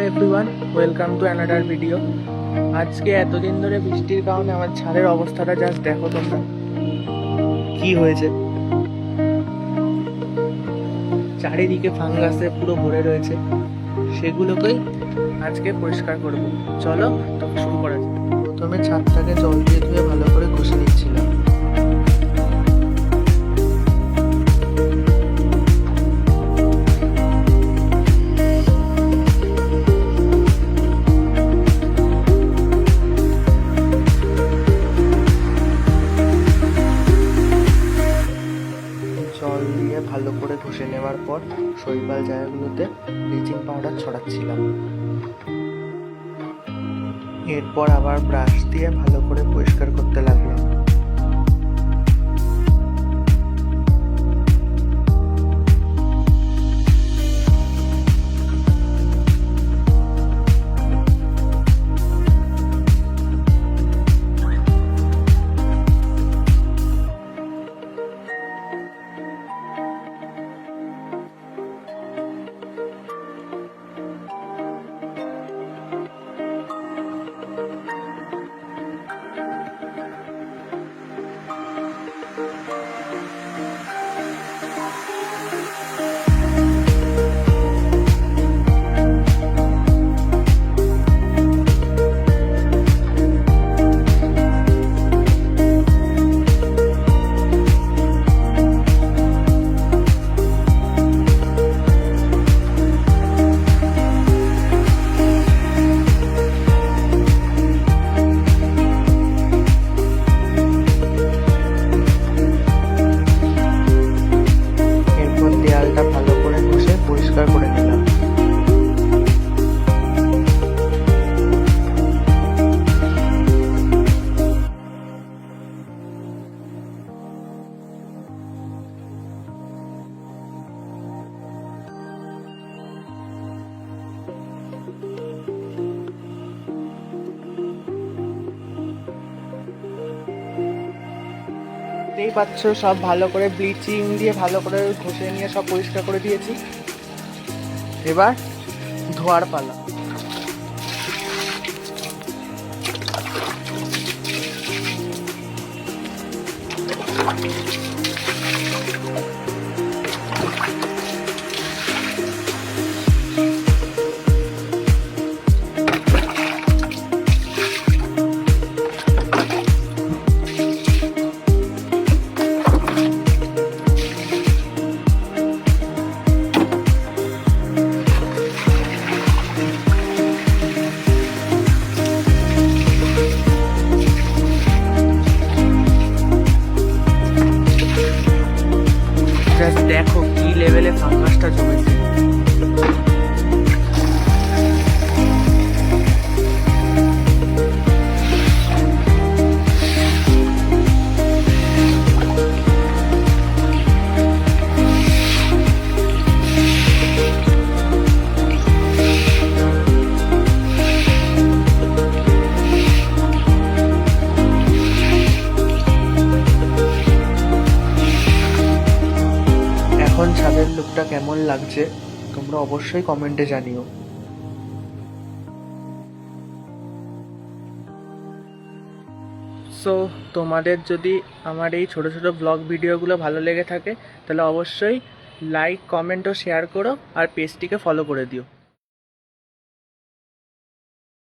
Everyone, welcome to another video. আজকে এতদিন ধরে বৃষ্টির কারণে আমার ছাদের অবস্থাটা জাস্ট দেখো তোমরা, কি হয়েছে। চারিদিকে ফাঙ্গাসে পুরো ভরে রয়েছে, সেগুলোকেই আজকে পরিষ্কার করব। চলো তবে শুরু করা যাক। প্রথমে ছাদটাকে জল দিয়ে ধুয়ে ভালো করে ঘষে নিচ্ছিলাম। জল দিয়ে ভালো করে ঘষে নেওয়ার পর শৈবাল জায়গাগুলোতে ব্লিচিং পাউডার ছড়াচ্ছিলাম। এরপর আবার ব্রাশ দিয়ে ভালো করে পরিষ্কার করতে লাগলাম। ভালো করে ঘষে পরিষ্কার করে নিলাম। দেখতেই পাচ্ছ, সব ভালো করে ব্লিচিং দিয়ে ভালো করে ঘষে নিয়ে সব পরিষ্কার করে দিয়েছি। এবার ধোয়ার পালা। দেখো কি লেভেলে ফাঙ্গাসটা জমেছে। এখন ছাদের লুকটা কেমন লাগছে তোমরা অবশ্যই কমেন্টে জানিও। সো তোমাদের যদি আমার এই ছোট ছোট ব্লগ ভিডিওগুলো ভালো লেগে থাকে তাহলে অবশ্যই লাইক, কমেন্ট ও শেয়ার করো, আর পেজটিকে ফলো করে দিও।